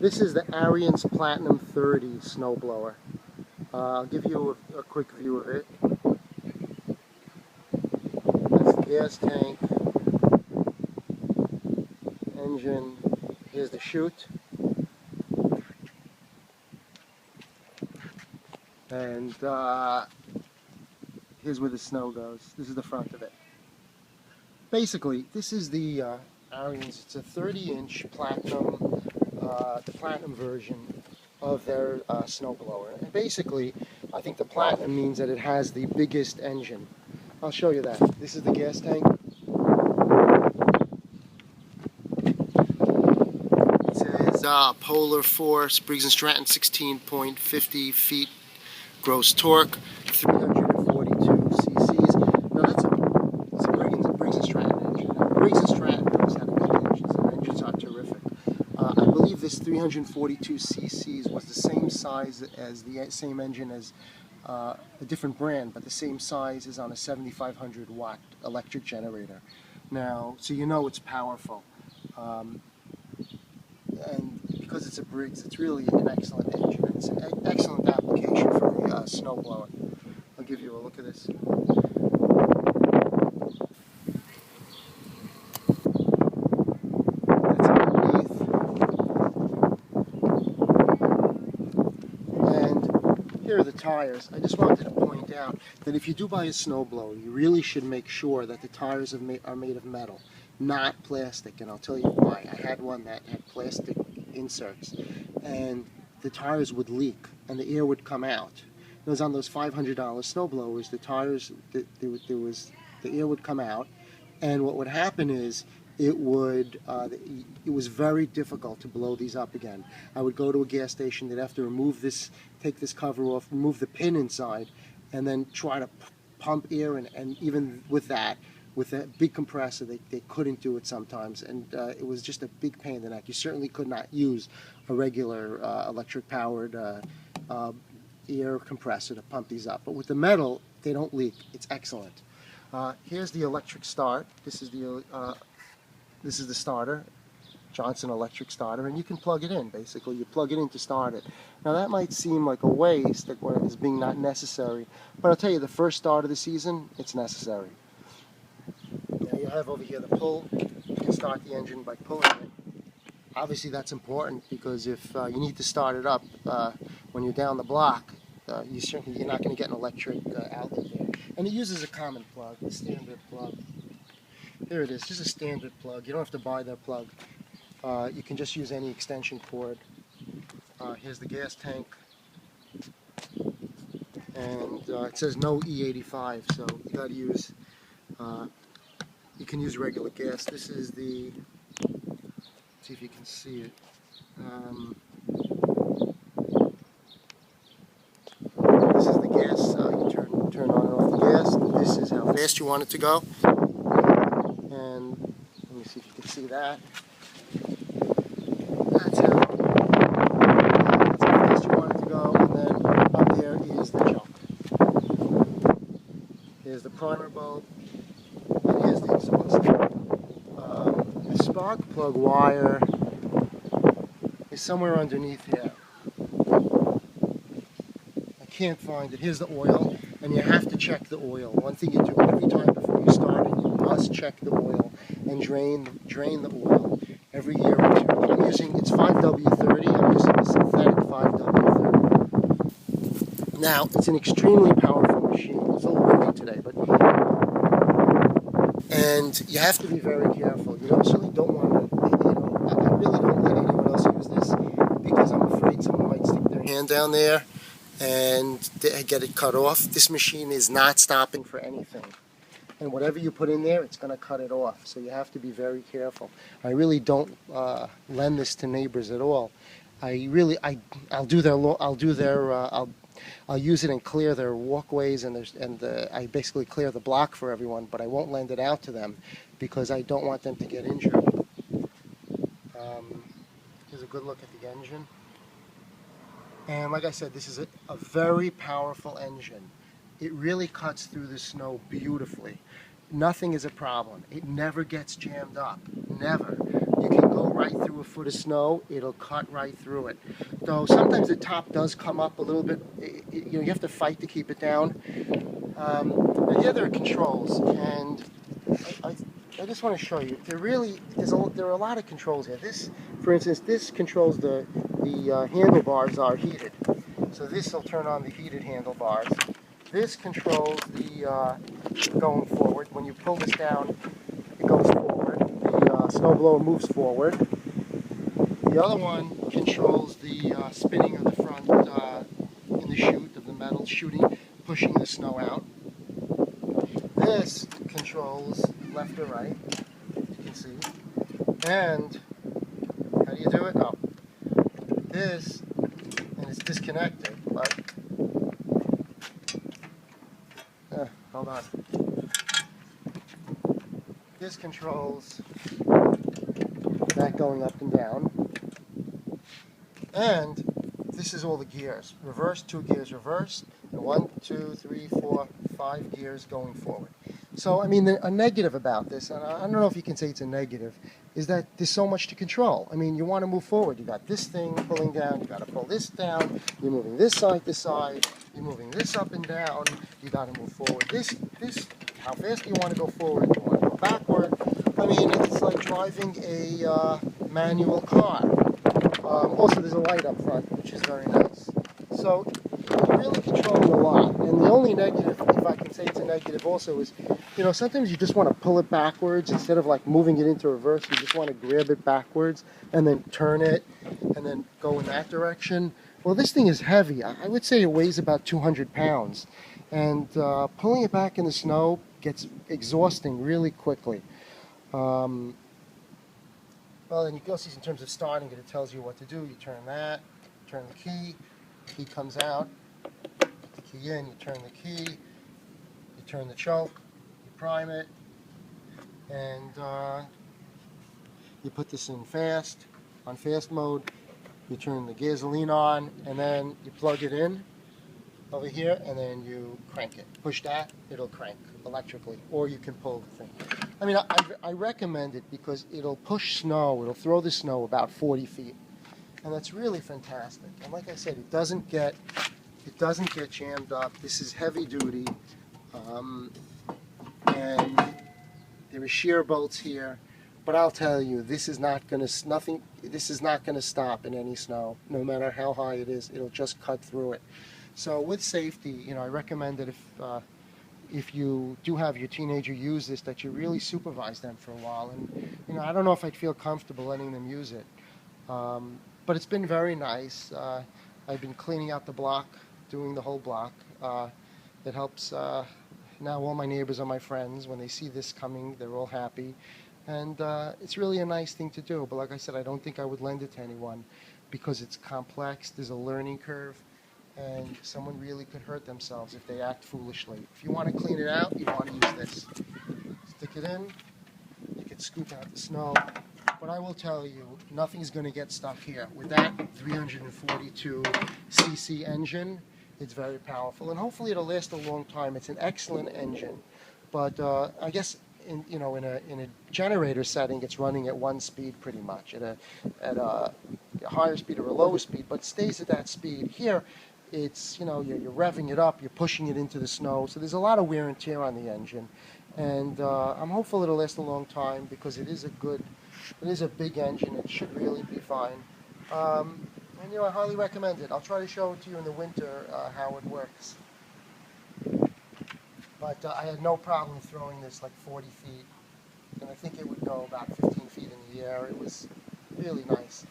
This is the Ariens Platinum 30 snowblower. I'll give you a quick view of it. That's the gas tank, engine, here's the chute, and here's where the snow goes. This is the front of it. Basically, this is the Ariens. It's a 30-inch platinum, the platinum version of their snowblower. And basically, I think the platinum means that it has the biggest engine. I'll show you that. This is the gas tank. It says Polar Force, Briggs and Stratton, 16.50 feet gross torque, 342 cc's. Now that's a Briggs and Stratton engine. Now, Briggs and Stratton knows how to make engines. Their engines are terrific. I believe this 342 cc's was the same size as the same engine as a different brand, but the same size is on a 7,500 watt electric generator. Now, so you know it's powerful. And because it's a Briggs, it's really an excellent engine. It's an excellent application for a snowblower. I'll give you a look at this. That's underneath. And here are the tires. I just wanted to point out that if you do buy a snowblower, you really should make sure that the tires are made of metal, not plastic, and I'll tell you why. I had one that had plastic inserts, and the tires would leak, and the air would come out. It was on those $500 snowblowers, the tires, the air would come out, and what would happen is it was very difficult to blow these up again. I would go to a gas station, they'd have to remove this, take this cover off, remove the pin inside, and then try to pump air in, and even with that, with a big compressor, they couldn't do it sometimes, and it was just a big pain in the neck. You certainly could not use a regular electric-powered air compressor to pump these up. But with the metal, they don't leak. It's excellent. Here's the electric start. This is the starter, Johnson electric starter, and you can plug it in. Basically, you plug it in to start it. Now that might seem like a waste, as being not necessary, but I'll tell you, the first start of the season, it's necessary. Now you have over here the pull. You can start the engine by pulling it. Obviously that's important because if you need to start it up when you're down the block, you're not going to get an electric outlet there. And it uses a common plug, a standard plug. Here it is, just a standard plug. You don't have to buy that plug. You can just use any extension cord. Here's the gas tank. And it says no E85, so you got to use, you can use regular gas. This is the, let's see if you can see it. This is the gas, you turn on and off the gas. This is how fast you want it to go. And let me see if you can see that. That's how fast you want it to go. And then up there is the jump. Here's the primer bulb. And here's the exhaust. The spark plug wire is somewhere underneath here. I can't find it. Here's the oil, and you have to check the oil. One thing you do every time before you start it, you must check the oil and drain the oil every year or two. I'm using, it's 5W30. I'm using the synthetic 5W30. Now, it's an extremely powerful machine. It's a little windy today, but and you have to be very careful. You certainly don't want to, I really don't let anyone else use this because I'm afraid someone might stick their hand down there and get it cut off. This machine is not stopping for anything. And whatever you put in there, it's going to cut it off. So you have to be very careful. I really don't lend this to neighbors at all. I'll use it and clear their walkways, and I basically clear the block for everyone, but I won't lend it out to them because I don't want them to get injured. Here's a good look at the engine. And like I said, this is a very powerful engine. It really cuts through the snow beautifully. Nothing is a problem. It never gets jammed up. Never. You can go right through a foot of snow. It'll cut right through it. Though sometimes the top does come up a little bit. You know, you have to fight to keep it down. But here there are controls, and I just want to show you. There are a lot of controls here. This, for instance, this controls the handlebars are heated. So this will turn on the heated handlebars. This controls the going forward. When you pull this down, it goes forward. The snowblower moves forward. The other one controls the spinning of the front in the chute of the metal, shooting, pushing the snow out. This controls left or right, you can see. And how do you do it? Oh, this, and it's disconnected, but hold on. This controls that going up and down. And this is all the gears. Reverse, 2 gears reverse, and 1, 2, 3, 4, 5 gears going forward. So, I mean, a negative about this, and I don't know if you can say it's a negative, is that there's so much to control. I mean, you want to move forward. You got this thing pulling down. You got to pull this down. You're moving this side to side. You're moving this up and down. You got to move forward. This. How fast do you want to go forward? Do you want to go backward? I mean, it's like driving a manual car. Also, there's a light up front, which is very nice. So, you're really controlling a lot. And the only negative, if I can say it's a negative also, is, you know, sometimes you just want to pull it backwards instead of like moving it into reverse. You just want to grab it backwards and then turn it and then go in that direction. Well, this thing is heavy. I would say it weighs about 200 pounds. And pulling it back in the snow gets exhausting really quickly. Well, then you go see in terms of starting it, it tells you what to do. You turn that, turn the key comes out, put the key in, you turn the key, you turn the choke, you prime it, and you put this in on fast mode, you turn the gasoline on, and then you plug it in over here, and then you crank it. Push that, it'll crank electrically, or you can pull the thing. I mean, I recommend it because it'll push snow, it'll throw the snow about 40 feet. And that's really fantastic. And like I said, it doesn't get jammed up. This is heavy duty. And there are shear bolts here. But I'll tell you, this is not going to stop in any snow, no matter how high it is. It'll just cut through it. So with safety, you know, I recommend that if you do have your teenager use this, that you really supervise them for a while. And, you know, I don't know if I'd feel comfortable letting them use it. But it's been very nice. I've been cleaning out the block, doing the whole block. It helps. Now all my neighbors are my friends. When they see this coming, they're all happy. And it's really a nice thing to do. But like I said, I don't think I would lend it to anyone because it's complex. There's a learning curve. And someone really could hurt themselves if they act foolishly. If you want to clean it out, you want to use this. Stick it in. You can scoop out the snow. But I will tell you, nothing's going to get stuck here. With that 342 cc engine, it's very powerful. And hopefully it'll last a long time. It's an excellent engine. But I guess in a generator setting, it's running at 1 speed pretty much, at a higher speed or a lower speed, but stays at that speed. Here, it's, you know, you're revving it up, you're pushing it into the snow, so there's a lot of wear and tear on the engine. And I'm hopeful it'll last a long time because it is a big engine. It should really be fine. And, you know, I highly recommend it. I'll try to show it to you in the winter how it works. But I had no problem throwing this like 40 feet, and I think it would go about 15 feet in the air. It was really nice.